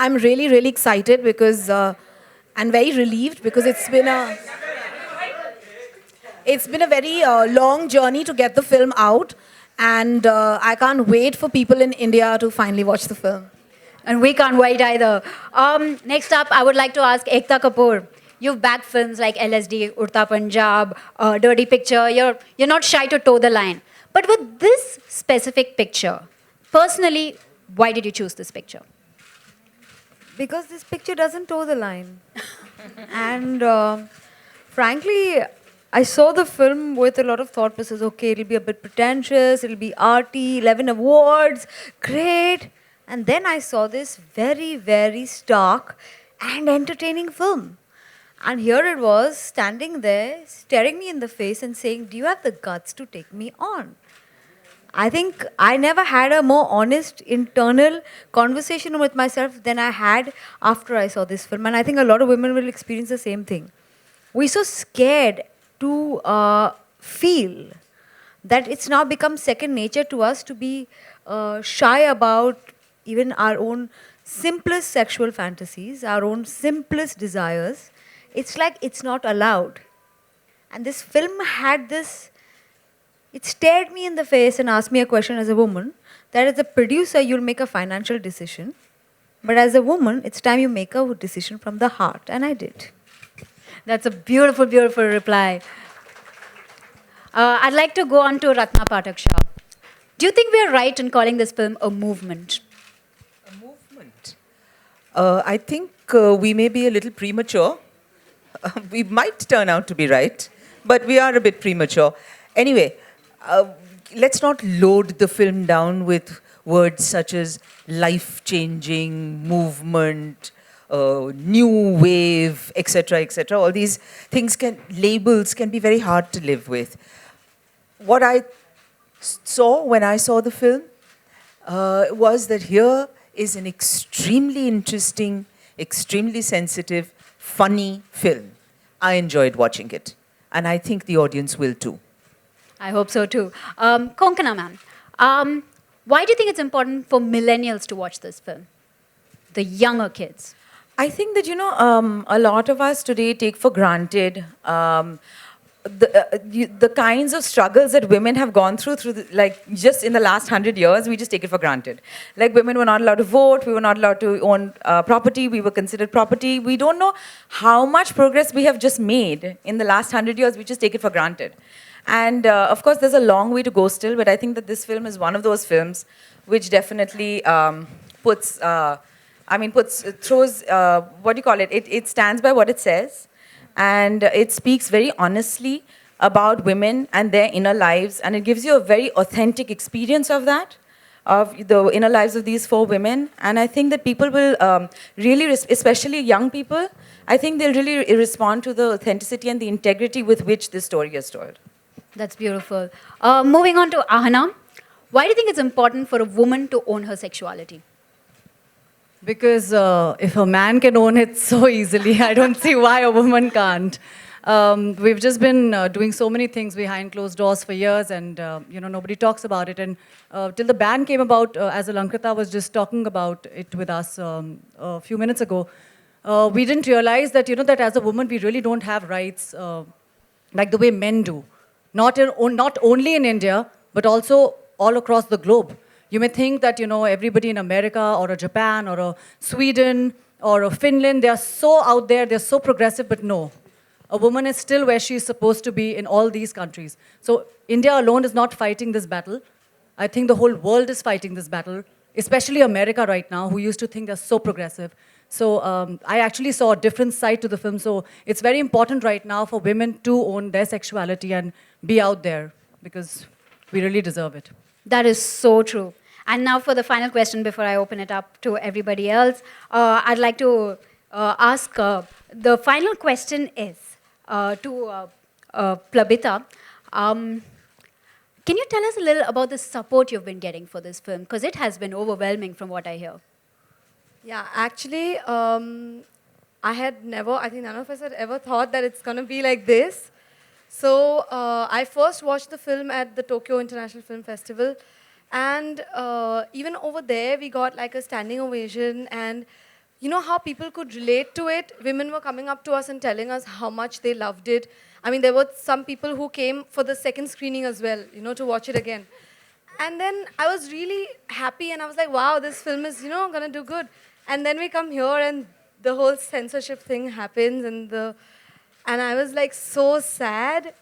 I'm really, really excited because, and very relieved because it's been a very long journey to get the film out, and I can't wait for people in India to finally watch the film. And we can't wait either. Next up, I would like to ask Ekta Kapoor. You've backed films like LSD, Urta Punjab, Dirty Picture. You're not shy to toe the line. But with this specific picture, personally, why did you choose this picture? Because this picture doesn't toe the line. And frankly, I saw the film with a lot of thought process. Okay, it'll be a bit pretentious, it'll be arty, 11 awards, great. And then I saw this very, very stark and entertaining film. And here it was, standing there, staring me in the face and saying, do you have the guts to take me on? I think I never had a more honest internal conversation with myself than I had after I saw this film. And I think a lot of women will experience the same thing. We're so scared to feel that it's now become second nature to us to be shy about even our own simplest sexual fantasies, our own simplest desires. It's like it's not allowed. And this film had this, it stared me in the face and asked me a question as a woman, that as a producer, you'll make a financial decision. But as a woman, it's time you make a decision from the heart. And I did. That's a beautiful, beautiful reply. I'd like to go on to Ratna Pathak Shah. Do you think we're right in calling this film a movement? A movement. I think we may be a little premature. We might turn out to be right, but we are a bit premature. Anyway, let's not load the film down with words such as life-changing, movement, new wave, etc., etc. All these things labels can be very hard to live with. What I saw when I saw the film was that here is an extremely interesting, extremely sensitive, funny film. I enjoyed watching it, and I think the audience will too. I hope so too. Konkana ma'am, why do you think it's important for millennials to watch this film? The younger kids. I think that, a lot of us today take for granted the kinds of struggles that women have gone through just in the last 100 years, we just take it for granted. Like, women were not allowed to vote, we were not allowed to own property, we were considered property. We don't know how much progress we have just made in the last 100 years, we just take it for granted. And of course, there's a long way to go still, but I think that this film is one of those films which definitely it stands by what it says, and it speaks very honestly about women and their inner lives, and it gives you a very authentic experience of that, of the inner lives of these four women. And I think that people will really, especially young people, I think they'll really respond to the authenticity and the integrity with which this story is told. That's beautiful. Moving on to Ahana. Why do you think it's important for a woman to own her sexuality? Because if a man can own it so easily, I don't see why a woman can't. We've just been doing so many things behind closed doors for years, and nobody talks about it. And till the ban came about, as Alankrita was just talking about it with us a few minutes ago, we didn't realize that that as a woman we really don't have rights like the way men do. Not only in India, but also all across the globe. You may think that, everybody in America or a Japan or a Sweden or a Finland, they are so out there, they're so progressive, but no. A woman is still where she is supposed to be in all these countries. So India alone is not fighting this battle. I think the whole world is fighting this battle, especially America right now, who used to think they're so progressive. So I actually saw a different side to the film. So it's very important right now for women to own their sexuality and be out there, because we really deserve it. That is so true. And now for the final question before I open it up to everybody else, I'd like to ask, the final question is to Plabita. Can you tell us a little about the support you've been getting for this film? Because it has been overwhelming from what I hear. Yeah, actually, I think none of us had ever thought that it's going to be like this. So I first watched the film at the Tokyo International Film Festival. And even over there, we got like a standing ovation. And you know how people could relate to it. Women were coming up to us and telling us how much they loved it. I mean, there were some people who came for the second screening as well, you know, to watch it again. And then I was really happy and I was like, wow, this film is, you know, going to do good. And then we come here and the whole censorship thing happens and I was like so sad.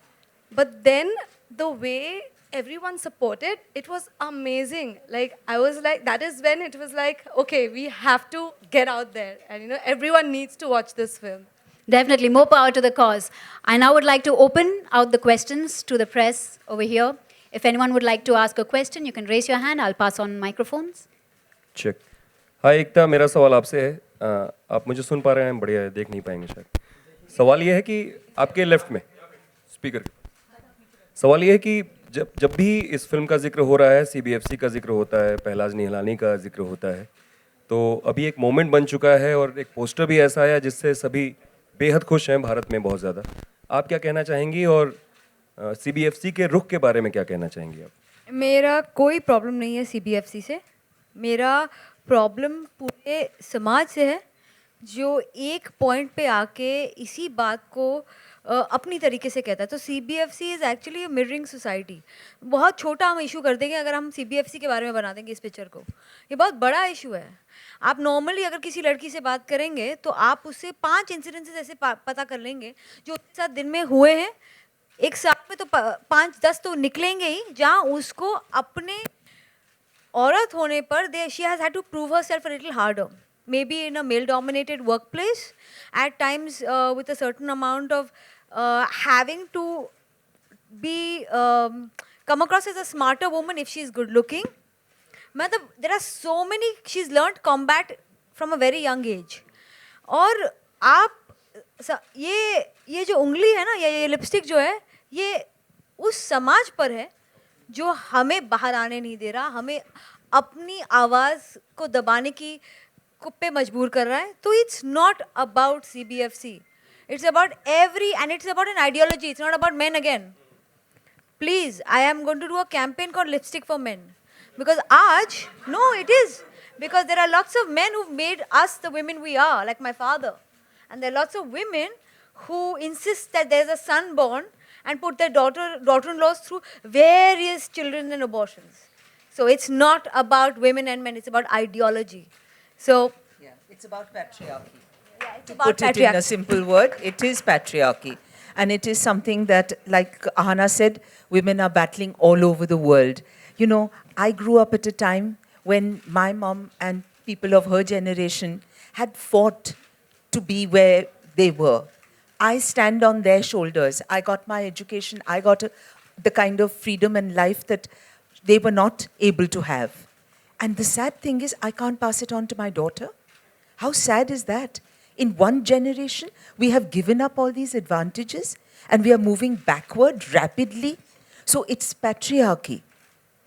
But then the way everyone supported, it was amazing. Like, I was like, that is when it was like, okay, we have to get out there. And, you know, everyone needs to watch this film. Definitely, more power to the cause. I now would like to open out the questions to the press over here. If anyone would like to ask a question, you can raise your hand. I'll pass on microphones. Check hi Ekta मेरा सवाल आपसे है आप मुझे सुन पा रहे हैं बढ़िया है देख नहीं पाएंगे शायद सवाल ये है कि आपके लेफ्ट में स्पीकर सवाल ये है कि जब भी इस फिल्म का जिक्र हो रहा है सीबीएफसी का जिक्र होता है पहलाज निहलानी का जिक्र होता है तो अभी एक मोमेंट बन चुका है और एक पोस्टर भी ऐसा आया जिससे सभी बेहद खुश हैं भारत में बहुत ज़्यादा आप क्या कहना चाहेंगी और सीबीएफसी के रुख के बारे में क्या कहना चाहेंगी आप मेरा कोई प्रॉब्लम नहीं है सीबीएफसी से मेरा प्रॉब्लम पूरे समाज से है जो एक पॉइंट पे आके इसी बात को अपनी तरीके से कहता है तो CBFC is actually a mirroring society बहुत छोटा हम इशू कर देंगे अगर हम सीबीएफसी के बारे में बना देंगे इस पिक्चर को ये बहुत बड़ा इशू है आप नॉर्मली अगर किसी लड़की से बात करेंगे तो आप उससे 5 इंसिडेंसेस ऐसे पता कर लेंगे जो उसके साथ दिन में हुए हैं एक साल में तो 5-10 तो निकलेंगे ही जहाँ उसको अपने औरत होने पर she has had to prove herself a little harder maybe in a male-dominated workplace, at times with a certain amount of having to be come across as a smarter woman if she is good-looking. There are so many. She's learned combat from a very young age. और आप ये जो उंगली है ना ये lipstick जो है ये उस समाज पर है जो हमें बाहर आने नहीं दे रहा हमें अपनी आवाज़ को दबाने की पे मजबूर कर रहा है तो it's not about CBFC it's about every and it's about an ideology it's not about men again please I am going to do a campaign called lipstick for men because आज know it is because there are lots of men who made us the women we are like my father and there lots of women who insist that there is a son born and put their daughter-in-laws through various children and abortions. So it's not about women and men, it's about ideology. So yeah, it's about patriarchy. Yeah, it's To about put it in patriarchy. a simple word, it is patriarchy. And it is something that, like Ahana said, women are battling all over the world. You know, I grew up at a time when my mom and people of her generation had fought to be where they were. I stand on their shoulders. I got my education. I got the kind of freedom and life that they were not able to have. And the sad thing is, I can't pass it on to my daughter. How sad is that? In one generation, we have given up all these advantages and we are moving backward rapidly. So it's patriarchy.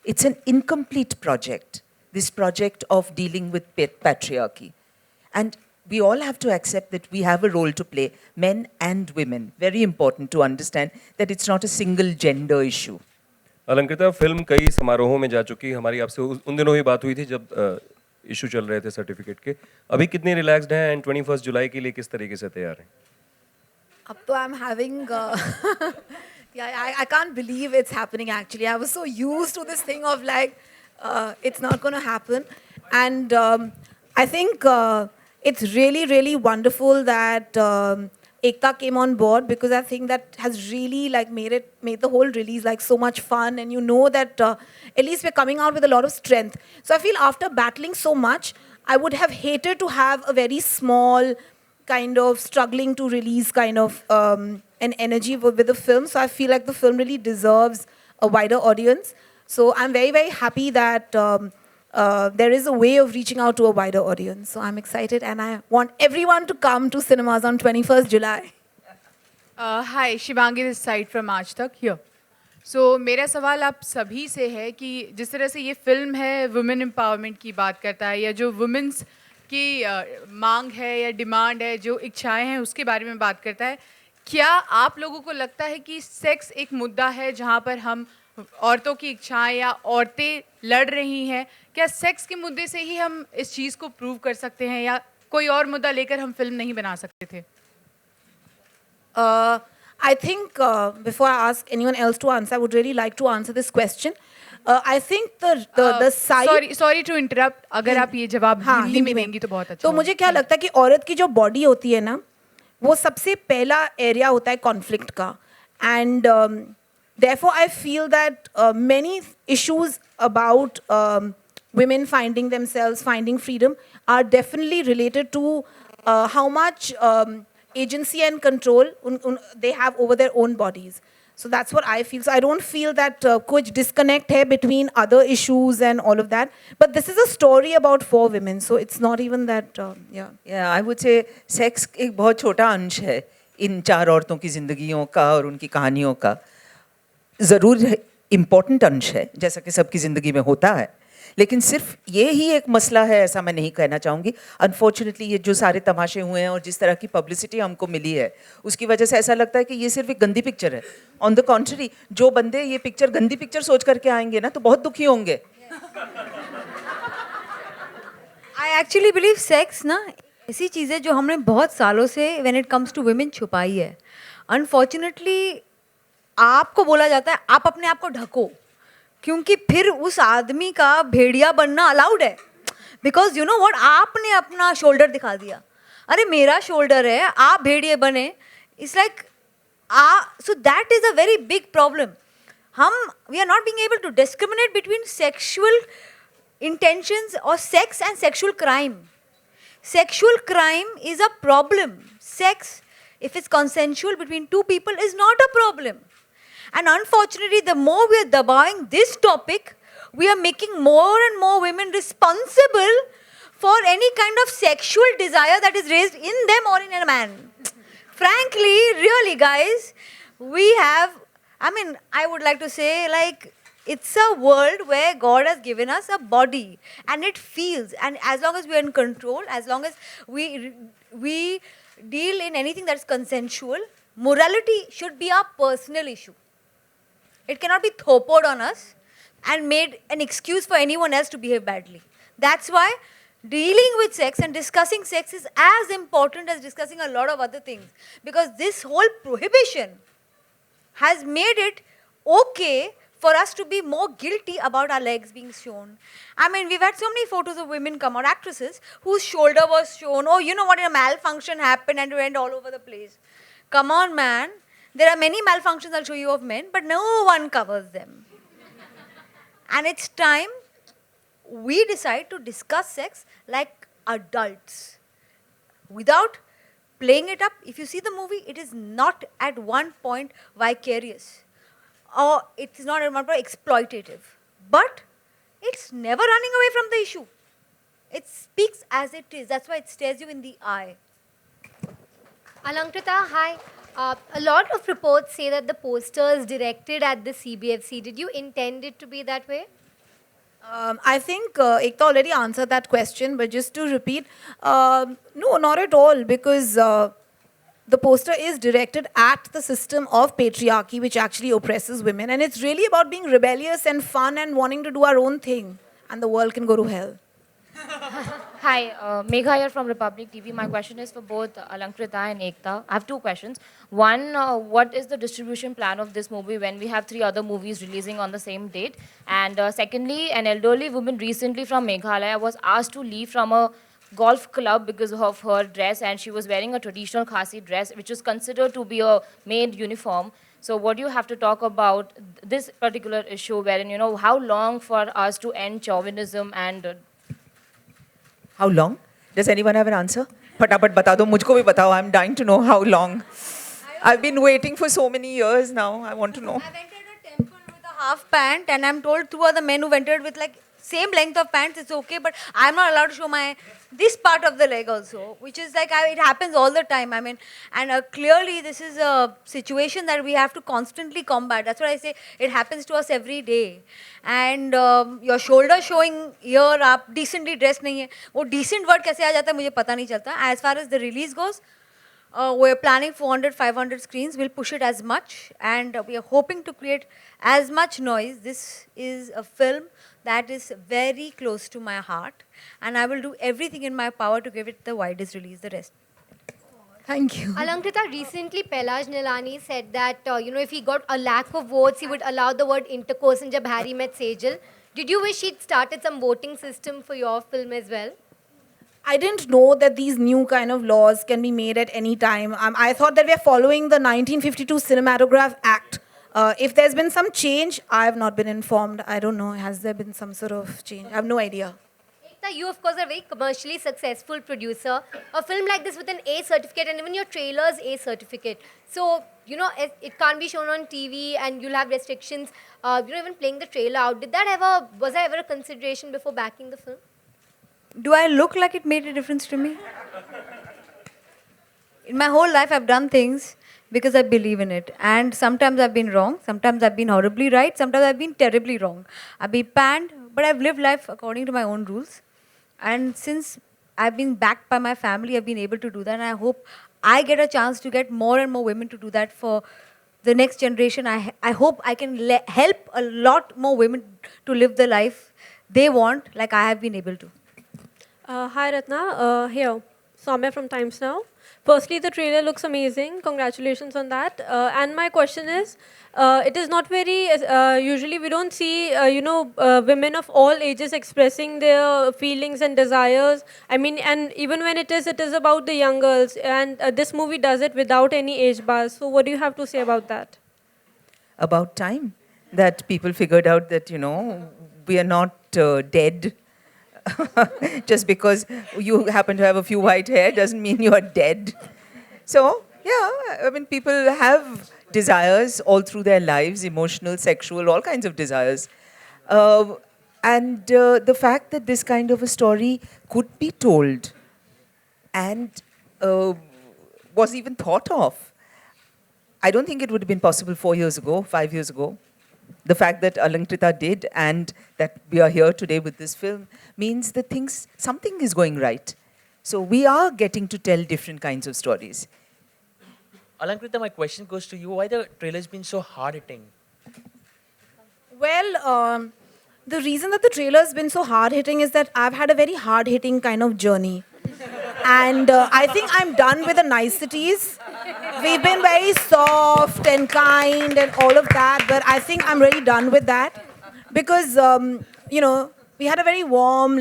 It's an incomplete project, this project of dealing with patriarchy. And we all have to accept that we have a role to play, men and women. Very important to understand that it's not a single gender issue. Alankrita film कई समारोहों में जा चुकी हमारी आपसे उन दिनों ही बात हुई थी जब इशू चल रहे थे सर्टिफिकेट के अभी कितनी रिलैक्स्ड हैं एंड 21 जुलाई के लिए किस तरीके से तैयार हैं Up to I'm having, I can't believe it's happening actually. I was so used to this thing of like, it's not going to happen. And I think it's really, really wonderful that Ekta came on board because I think that has really like made the whole release like so much fun and you know that at least we're coming out with a lot of strength. So I feel after battling so much, I would have hated to have a very small kind of struggling to release kind of an energy with the film. So I feel like the film really deserves a wider audience. So I'm very, very happy that there is a way of reaching out to a wider audience. So I'm excited and I want everyone to come to cinemas on 21st July. Hi, Shivangi this side from Aaj Tak here. So मेरा सवाल आप सभी से है कि जिस तरह से ये फिल्म है वुमेन एम्पावरमेंट की बात करता है या जो वुमेन्स की मांग है या डिमांड है जो इच्छाएं हैं उसके बारे में बात करता है क्या आप लोगों को लगता है कि सेक्स एक मुद्दा है जहाँ पर हम औरतों की इच्छाएं या औरतें लड़ रही हैं क्या सेक्स के मुद्दे से ही हम इस चीज़ को प्रूव कर सकते हैं या कोई और मुद्दा लेकर हम फिल्म नहीं बना सकते थे? I think before I ask anyone else to answer, I would really like to answer this question. I think the side. Sorry to interrupt, अगर आप ये जवाब हाँ, हिंदी में देंगी तो बहुत अच्छा तो होगा। मुझे क्या लगता है कि औरत की जो बॉडी होती है ना, वो सबसे पहला एरिया होता है कॉन्फ्लिक्ट का. And therefore I feel that many issues about women finding themselves, finding freedom, are definitely related to how much agency and control they have over their own bodies. So that's what I feel. So I don't feel that kuch disconnect hai between other issues and all of that. But this is a story about 4 women, so it's not even that. Yeah. Yeah, I would say sex एक बहुत छोटा अंश है इन 4 औरतों की जिंदगियों का और उनकी कहानियों का. ज़रूर इम्पोर्टेंट अंश है, जैसा कि सबकी ज़िंदगी में होता है, लेकिन सिर्फ ये ही एक मसला है ऐसा मैं नहीं कहना चाहूँगी. अनफॉर्चुनेटली ये जो सारे तमाशे हुए हैं और जिस तरह की पब्लिसिटी हमको मिली है, उसकी वजह से ऐसा लगता है कि ये सिर्फ एक गंदी पिक्चर है. ऑन द कॉन्ट्री, जो बंदे ये पिक्चर गंदी पिक्चर सोच करके आएंगे ना, तो बहुत दुखी होंगे. आई एक्चुअली बिलीव सेक्स ना ऐसी चीज़ है जो हमने बहुत सालों से when it comes to women छुपाई है. अनफॉर्चुनेटली आपको बोला जाता है आप अपने आप को ढको, क्योंकि फिर उस आदमी का भेड़िया बनना अलाउड है. बिकॉज यू नो व्हाट, आपने अपना शोल्डर दिखा दिया, अरे मेरा शोल्डर है, आप भेड़िए बने. It's like so that is a very big problem. We are not being able to discriminate between sexual intentions or sex and sexual crime. Sexual crime is a problem. Sex, if it's consensual between 2 people, is not a problem. And unfortunately, the more we are dabawing this topic, we are making more and more women responsible for any kind of sexual desire that is raised in them or in a man. Frankly, really guys, I would like to say, like, it's a world where God has given us a body and it feels, and as long as we are in control, as long as we deal in anything that's consensual, morality should be our personal issue. It cannot be thopoed on us and made an excuse for anyone else to behave badly. That's why dealing with sex and discussing sex is as important as discussing a lot of other things, because this whole prohibition has made it okay for us to be more guilty about our legs being shown. I mean, we've had so many photos of women come out, actresses, whose shoulder was shown. Oh, you know what, a malfunction happened and went all over the place. Come on, man. There are many malfunctions I'll show you of men, but no one covers them. And it's time we decide to discuss sex like adults. Without playing it up. If you see the movie, it is not at one point vicarious. Or it's not at one point exploitative. But it's never running away from the issue. It speaks as it is. That's why it stares you in the eye. Alankrita, hi. A lot of reports say that the poster is directed at the CBFC. Did you intend it to be that way? I think Ekta already answered that question, but just to repeat, no, not at all, because the poster is directed at the system of patriarchy, which actually oppresses women, and it's really about being rebellious and fun and wanting to do our own thing, and the world can go to hell. Hi, Megha here from Republic TV. My question is for both Alankrita and Ekta. I have 2 questions. One, what is the distribution plan of this movie when we have 3 other movies releasing on the same date? And secondly, an elderly woman recently from Meghalaya was asked to leave from a golf club because of her dress, and she was wearing a traditional Khasi dress, which is considered to be a maid uniform. So what do you have to talk about this particular issue, wherein, you know, how long for us to end chauvinism and... How long? Does anyone have an answer? Fatapat bata do, mujhko bhi batao. I'm dying to know how long. I've been waiting for so many years now. I want to know. I've entered a temple with a half pant, and I'm told 2 other men who entered with like same length of pants, it's okay, but I'm not allowed to show my this part of the leg also, which is like it happens all the time. I mean, and clearly this is a situation that we have to constantly combat. That's what I say. It happens to us every day. And your shoulder showing here, आप decently dressed नहीं है. वो decent word कैसे आ जाता है मुझे पता नहीं चलता. As far as the release goes, we're planning 400, 500 screens. We'll push it as much, and we are hoping to create as much noise. This is a film that is very close to my heart, and I will do everything in my power to give it the widest release. The rest. Thank you. Alankrita, recently Pelaj Nilani said that, if he got a lack of votes, he would allow the word intercourse in Jab Harry Met Sejal. Did you wish he'd started some voting system for your film as well? I didn't know that these new kind of laws can be made at any time. I thought that we're following the 1952 Cinematograph Act. If there's been some change, I have not been informed. I don't know. Has there been some sort of change? I have no idea. Ekta, you of course are a very commercially successful producer. A film like this with an A certificate, and even your trailer's A certificate. So, it can't be shown on TV and you'll have restrictions. Even playing the trailer out. Was that ever a consideration before backing the film? Do I look like it made a difference to me? In my whole life, I've done things because I believe in it. And sometimes I've been wrong. Sometimes I've been horribly right. Sometimes I've been terribly wrong. I've been panned, but I've lived life according to my own rules. And since I've been backed by my family, I've been able to do that. And I hope I get a chance to get more and more women to do that for the next generation. I hope I can help a lot more women to live the life they want, like I have been able to. Hi Ratna, here, Soumya from Times Now. Firstly, the trailer looks amazing. Congratulations on that. And my question is, it is not very, usually we don't see, women of all ages expressing their feelings and desires. I mean, and even when it is about the young girls. And this movie does it without any age bars. So what do you have to say about that? About time that people figured out that, we are not dead. Just because you happen to have a few white hair doesn't mean you are dead. So, yeah, I mean, people have desires all through their lives, emotional, sexual, all kinds of desires. And the fact that this kind of a story could be told and was even thought of, I don't think it would have been possible 4 years ago, 5 years ago. The fact that Alankrita did and that we are here today with this film means that something is going right. So we are getting to tell different kinds of stories. Alankrita, my question goes to you. Why the trailer's been so hard-hitting? Well, the reason that the trailer's been so hard-hitting is that I've had a very hard-hitting kind of journey. And I think I'm done with the niceties. We've been very soft and kind and all of that, but I think I'm really done with that. Because, we had a very warm,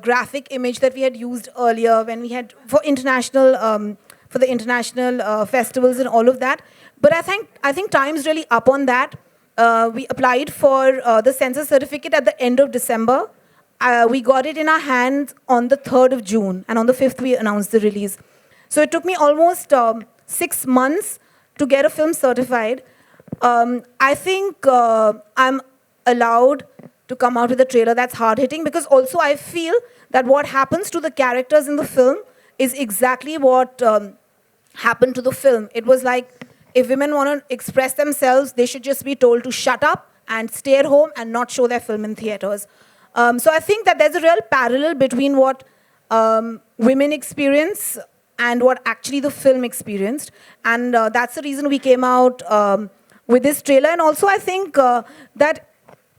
graphic image that we had used earlier when we had, for the international festivals and all of that. But I think time's really up on that. We applied for the censor certificate at the end of December. We got it in our hands on the 3rd of June, and on the 5th we announced the release. So it took me almost 6 months to get a film certified. I think I'm allowed to come out with a trailer that's hard-hitting because also I feel that what happens to the characters in the film is exactly what happened to the film. It was like, if women want to express themselves, they should just be told to shut up and stay at home and not show their film in theaters. So I think that there's a real parallel between what women experience and what actually the film experienced. And that's the reason we came out with this trailer. And also I think that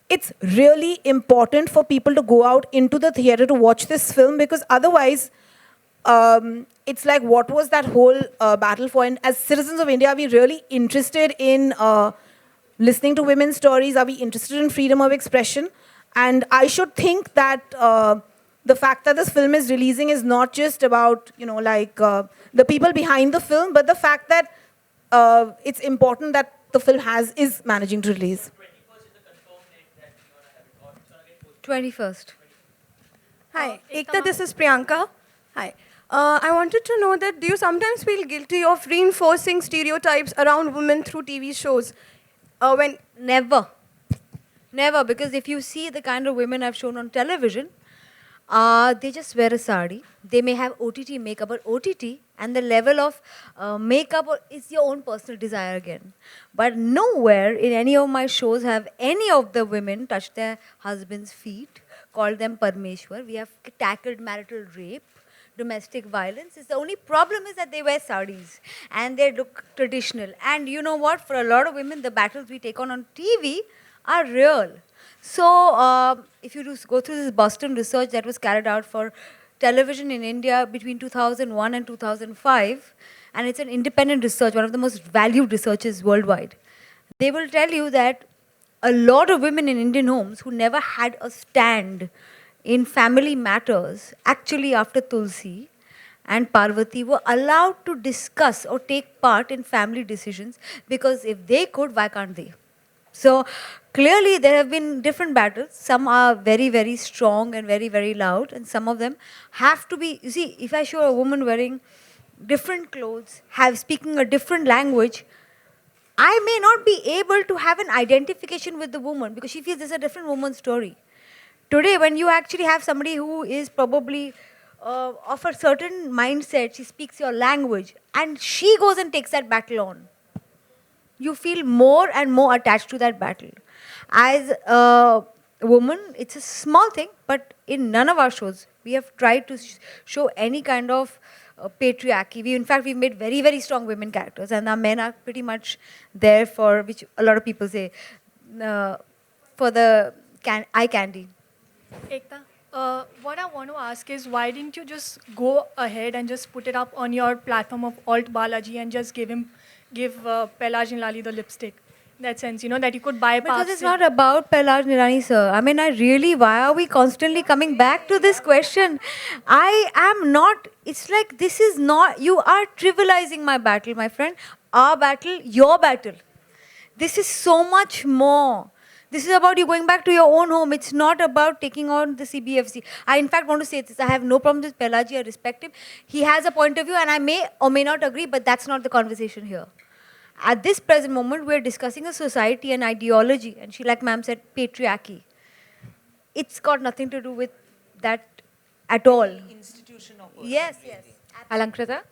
it's really important for people to go out into the theater to watch this film, because otherwise it's like, what was that whole battle for? And as citizens of India, are we really interested in listening to women's stories? Are we interested in freedom of expression? And I should think that the fact that this film is releasing is not just about, the people behind the film, but the fact that it's important that the film is managing to release. 21st. Hi, Ekta, this is Priyanka. Hi. I wanted to know that, do you sometimes feel guilty of reinforcing stereotypes around women through TV shows? Never. Never, because if you see the kind of women I've shown on television, they just wear a sari. They may have OTT makeup, but OTT and the level of makeup is your own personal desire again. But nowhere in any of my shows have any of the women touched their husband's feet, called them Parmeshwar. We have tackled marital rape, domestic violence. The only problem is that they wear saris and they look traditional. And you know what? For a lot of women, the battles we take on TV are real. So, if you go through this Boston research that was carried out for television in India between 2001 and 2005, and it's an independent research, one of the most valued researches worldwide, they will tell you that a lot of women in Indian homes who never had a stand in family matters, actually after Tulsi and Parvati, were allowed to discuss or take part in family decisions, because if they could, why can't they? So clearly there have been different battles. Some are very, very strong and very, very loud, and some of them have to be, you see, if I show a woman wearing different clothes, speaking a different language, I may not be able to have an identification with the woman because she feels this is a different woman's story. Today, when you actually have somebody who is probably of a certain mindset, she speaks your language, and she goes and takes that battle on, you feel more and more attached to that battle. As a woman, it's a small thing, but in none of our shows, we have tried to show any kind of patriarchy. In fact, we've made very, very strong women characters, and our men are pretty much there for, which a lot of people say, for the eye candy. Ekta, what I want to ask is, why didn't you just go ahead and just put it up on your platform of Alt Balaji and just give Pelaj Nilali the lipstick? In that sense, you know, that you could bypass. Because it's not about Pelaj Nilani, sir. I mean, why are we constantly coming back to this question? I am not, it's like, this is not, you are trivializing my battle, my friend. Our battle, your battle. This is so much more. This is about you going back to your own home. It's not about taking on the CBFC. I, in fact, want to say this. I have no problem with Pelaji. I respect him. He has a point of view, and I may or may not agree, but that's not the conversation here. At this present moment, we're discussing a society and ideology, and she, like ma'am said, patriarchy. It's got nothing to do with that at all. Institution of yes, yes. Alankrita,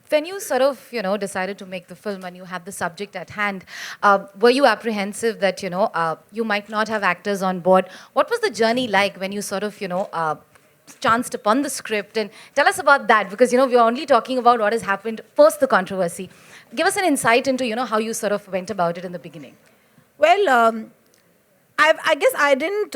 when you sort of, decided to make the film and you had the subject at hand, were you apprehensive that, you might not have actors on board? What was the journey like when you sort of, chanced upon the script? And tell us about that, because, we're only talking about what has happened post the controversy. Give us an insight into, how you sort of went about it in the beginning. Well, I guess I didn't,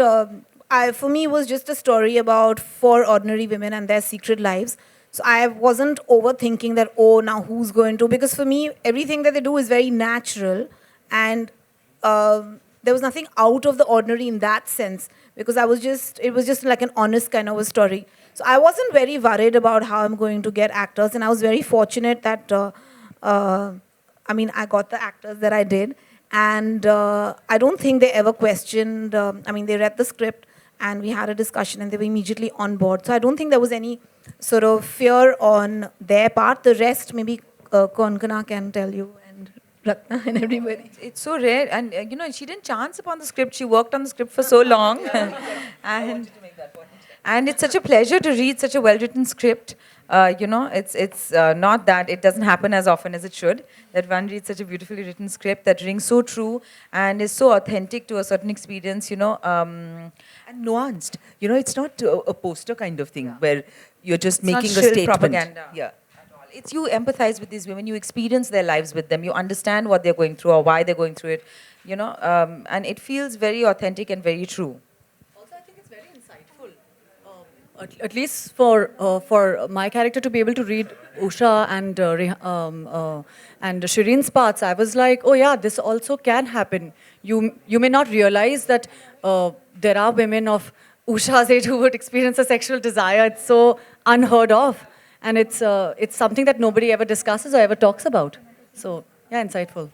for me, it was just a story about 4 ordinary women and their secret lives. So I wasn't overthinking that, oh, now who's going to, because for me, everything that they do is very natural, and there was nothing out of the ordinary in that sense, because it was just like an honest kind of a story. So I wasn't very worried about how I'm going to get actors, and I was very fortunate that, I got the actors that I did, and I don't think they ever questioned, they read the script, and we had a discussion, and they were immediately on board. So I don't think there was any sort of fear on their part. The rest, maybe Konkana can tell you, and Ratna and everybody. It's so rare, and she didn't chance upon the script. She worked on the script for so long, and it's such a pleasure to read such a well-written script. It's not that it doesn't happen as often as it should, that one reads such a beautifully written script that rings so true and is so authentic to a certain experience, and nuanced. It's not a poster kind of thing where you're just it's making not a shill statement. propaganda. Yeah. It's you empathize with these women, you experience their lives with them, you understand what they're going through or why they're going through it, and it feels very authentic and very true. At least for my character to be able to read Usha and Shireen's parts, I was like, oh yeah, this also can happen. You may not realize that there are women of Usha's age who would experience a sexual desire. It's so unheard of, and it's something that nobody ever discusses or ever talks about. So yeah, insightful.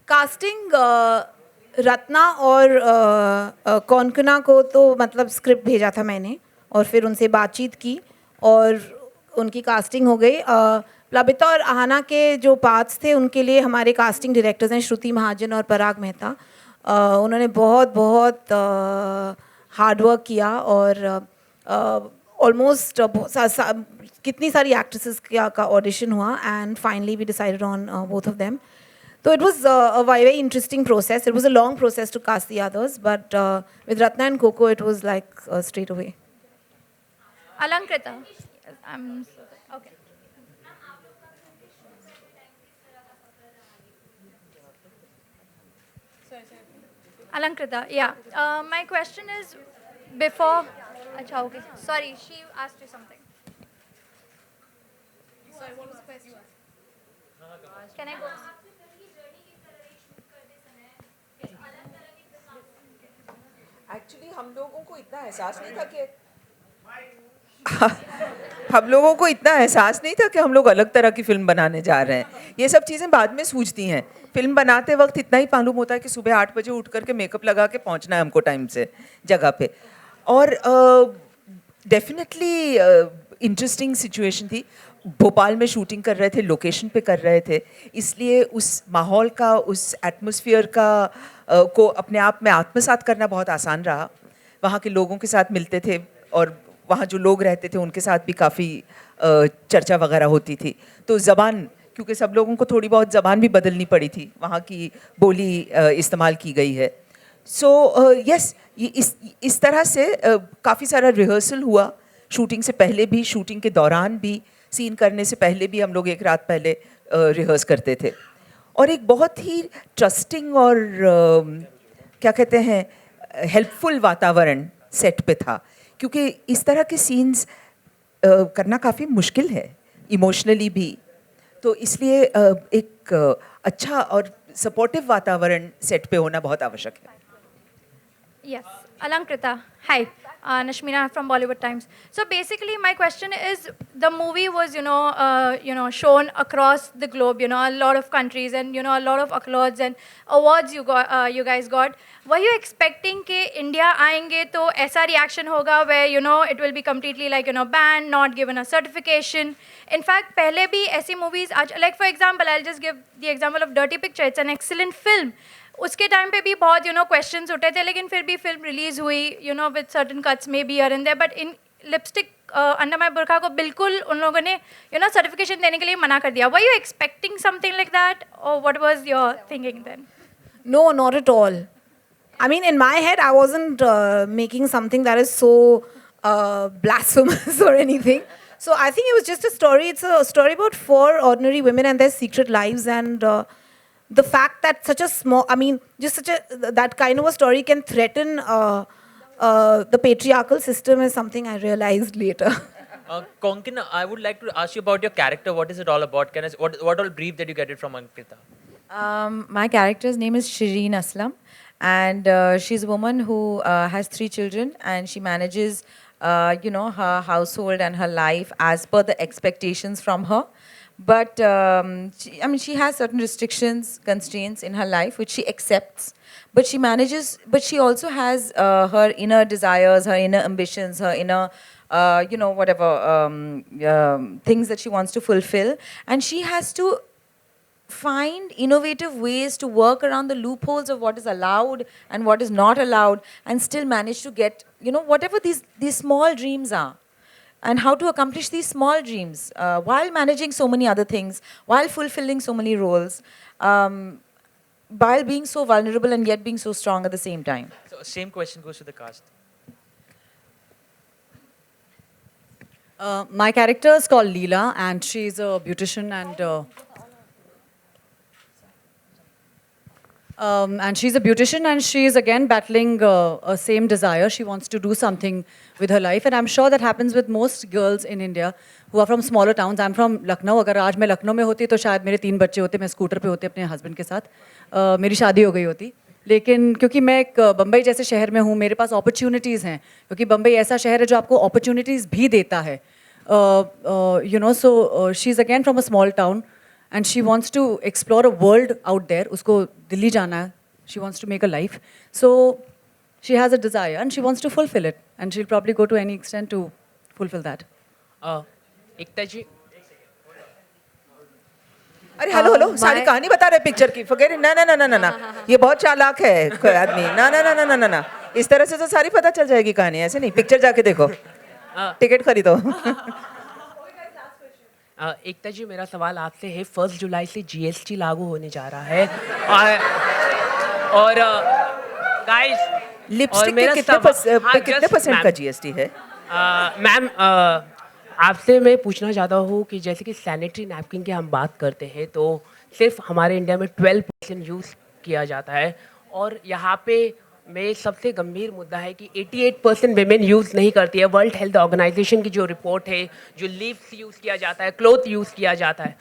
Casting Ratna और कोनकना को तो मतलब script भेजा था मैंने, और फिर उनसे बातचीत की और उनकी कास्टिंग हो गई. प्लबिता और आहाना के जो पार्ट्स थे उनके लिए हमारे कास्टिंग डायरेक्टर्स हैं श्रुति महाजन और पराग मेहता. उन्होंने बहुत हार्ड वर्क किया, और almost कितनी सारी actresses का audition हुआ, and finally we decided on both of them. So it was a very interesting process. It was a long process to cast the others, but with Ratna and Coco, it was like straight away. Alankrita. Okay. Alankrita, yeah. My question is before. Acha, okay. Sorry, she asked you something. Sorry, what was the question? Can I go? Actually हम लोगों को इतना एहसास नहीं था कि हम लोगों को इतना एहसास नहीं था कि हम लोग अलग तरह की फिल्म बनाने जा रहे हैं. ये सब चीज़ें बाद में सूझती हैं. फिल्म बनाते वक्त इतना ही मालूम होता है कि सुबह 8 बजे उठ करके मेकअप लगा के पहुंचना है हमको टाइम से जगह पे. और डेफिनेटली इंटरेस्टिंग सिचुएशन थी. भोपाल में शूटिंग कर रहे थे, लोकेशन पे कर रहे थे, इसलिए उस माहौल का, उस एटमॉस्फेयर का को अपने आप में आत्मसात करना बहुत आसान रहा. वहाँ के लोगों के साथ मिलते थे और वहाँ जो लोग रहते थे उनके साथ भी काफ़ी चर्चा वगैरह होती थी. तो ज़बान, क्योंकि सब लोगों को थोड़ी बहुत ज़बान भी बदलनी पड़ी थी, वहाँ की बोली इस्तेमाल की गई है. सो यस, इस तरह से काफ़ी सारा रिहर्सल हुआ. शूटिंग से पहले भी, शूटिंग के दौरान भी, सीन करने से पहले भी हम लोग एक रात पहले रिहर्स करते थे. और एक बहुत ही ट्रस्टिंग और क्या कहते हैं, हेल्पफुल वातावरण सेट पे था, क्योंकि इस तरह के सीन्स करना काफ़ी मुश्किल है, इमोशनली भी. तो इसलिए एक अच्छा और सपोर्टिव वातावरण सेट पे होना बहुत आवश्यक है. Yes, Alankrita. Hi, Nashmina from Bollywood Times. So basically, my question is: the movie was, shown across the globe, a lot of countries, and a lot of accolades and awards you guys got. Were you expecting कि India आएंगे तो ऐसा reaction होगा where it will be completely like banned, not given a certification? In fact, पहले भी ऐसी movies, like for example, I'll just give the example of Dirty Picture. It's an excellent film. उसके time पे भी बहुत questions उठे थे, लेकिन फिर भी फिल्म रिलीज हुई with certain cuts may be here and there. But in lipstick under my Burkha को बिल्कुल उन लोगों ने सर्टिफिकेशन देने के लिए मना कर दिया. Were you expecting something like that और what was your thinking then? No, not at all. I mean, in my head, I wasn't making something that is so blasphemous or anything. So I think it was just a story. It's a story about 4 ordinary women and their secret lives, and the fact that such a small, I mean, just such a, that kind of a story can threaten the patriarchal system is something I realized later. Konkan, I would like to ask you about your character. What is it all about? What all brief did you get it from Ankita? My character's name is Shireen Aslam, and she's a woman who has 3 children, and she manages, her household and her life as per the expectations from her. But she has certain restrictions, constraints in her life, which she accepts. But she manages. But she also has her inner desires, her inner ambitions, her inner, things that she wants to fulfill. And she has to find innovative ways to work around the loopholes of what is allowed and what is not allowed, and still manage to get, whatever these small dreams are. And how to accomplish these small dreams while managing so many other things, while fulfilling so many roles, while being so vulnerable and yet being so strong at the same time. So same question goes to the cast. My character is called Leela, and she's a beautician, and she's a beautician, and she's again battling a same desire. She wants to do something with her life, and I'm sure that happens with most girls in India who are from smaller towns. I'm from Lucknow. अगर आज मैं लखनऊ में होती तो शायद मेरे 3 बच्चे होते, मैं स्कूटर पे होती अपने हस्बैंड के साथ, मेरी शादी हो गई होती. लेकिन क्योंकि मैं एक बम्बई जैसे शहर में हूँ, मेरे पास अपॉर्चुनिटीज़ हैं, क्योंकि बम्बई ऐसा शहर है जो आपको अपॉर्चुनिटीज़ भी देता है. So she's again from a small town, and she wants to explore a world out there. उसको दिल्ली जाना है. She wants to make a life. So she has a desire and she wants to fulfill it, and she'll probably go to any extent to fulfill that. एकता जी. अरे hello, सारी कहानी बता रहे picture की. Forget it. ना, ये बहुत चालाक है कोई आदमी. ना, इस तरह से तो सारी पता चल जाएगी कहानी. ऐसे नहीं, पिक्चर जाके देखो. टिकट खरीदो. एकता जी, मेरा सवाल आपसे है, 1 जुलाई से GST लागू होने जा रहा है और गाइस, लिपस्टिक पे कितने परसेंट का GST है? मैम, आपसे मैं पूछना चाहता हूँ कि जैसे कि सैनिटरी नैपकिन की हम बात करते हैं तो सिर्फ हमारे इंडिया में 12% यूज़ किया जाता है, और यहाँ पे में सबसे गंभीर मुद्दा है कि 88% वेमेन यूज़ नहीं करती है. वर्ल्ड हेल्थ ऑर्गेनाइजेशन की जो रिपोर्ट है, जो लीव्स यूज़ किया जाता है, क्लोथ यूज़ किया जाता है,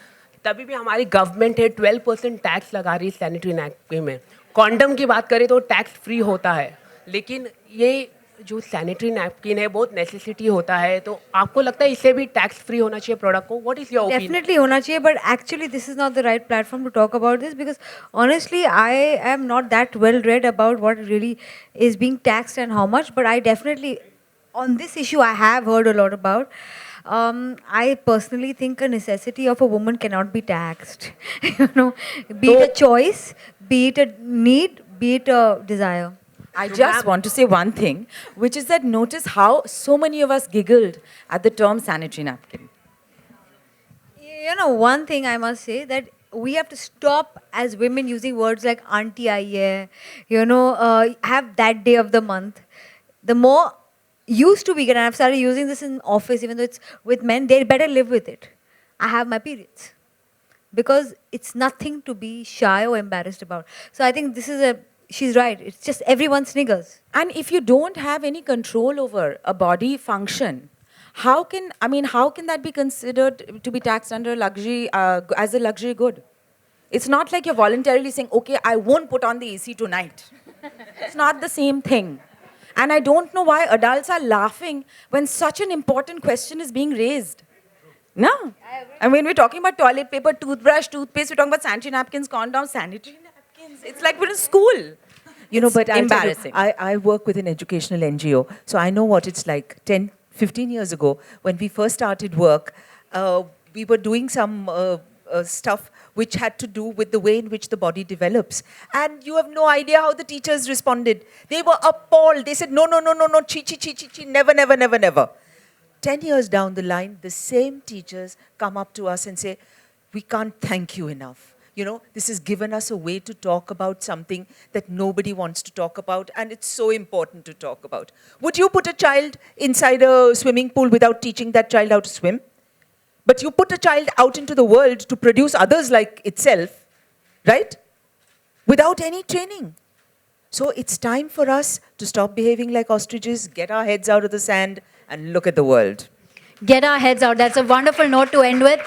तभी भी हमारी गवर्नमेंट है 12% टैक्स लगा रही है सैनिटरी नैपकिन में. कॉन्डम की बात करें तो टैक्स फ्री होता है, लेकिन ये जो सैनिटरी नैपकिन है बहुत नेसेसिटी होता है, तो आपको लगता है इससे भी टैक्स फ्री होना चाहिए प्रोडक्ट को? What is your opinion? Definitely होना चाहिए, but actually this is not the right platform to talk about this because honestly I am not that well read about what really is being taxed and how much, but I definitely on this issue I have heard a lot about. I personally think a necessity of a woman cannot be taxed. You know, be it a choice, be it a need, be it a desire. I just want to say one thing, which is that notice how so many of us giggled at the term sanitary napkin. You know, one thing I must say that we have to stop as women using words like auntie aiye, you know, have that day of the month. The more used to be, and I've started using this in office, even though it's with men, they better live with it. I have my periods. Because it's nothing to be shy or embarrassed about. So I think this is she's right. It's just everyone sniggers. And if you don't have any control over a body function, how can that be considered to be taxed under luxury, as a luxury good? It's not like you're voluntarily saying, okay, I won't put on the AC tonight. It's not the same thing. And I don't know why adults are laughing when such an important question is being raised. No. And when we're talking about toilet paper, toothbrush, toothpaste, we're talking about sanitary napkins, condoms, sanitary napkins. It's like we're in school. You know, but embarrassing. I work with an educational NGO, so I know what it's like. 10, 15 years ago, when we first started work, we were doing some stuff which had to do with the way in which the body develops. And you have no idea how the teachers responded. They were appalled. They said, no, no, no, no, no, chi, chi, chi, chi, chi, never, never, never, never. 10 years down the line, the same teachers come up to us and say, we can't thank you enough. You know, this has given us a way to talk about something that nobody wants to talk about, and it's so important to talk about. Would you put a child inside a swimming pool without teaching that child how to swim? But you put a child out into the world to produce others like itself, right? Without any training. So it's time for us to stop behaving like ostriches, get our heads out of the sand, and look at the world. Get our heads out. That's a wonderful note to end with.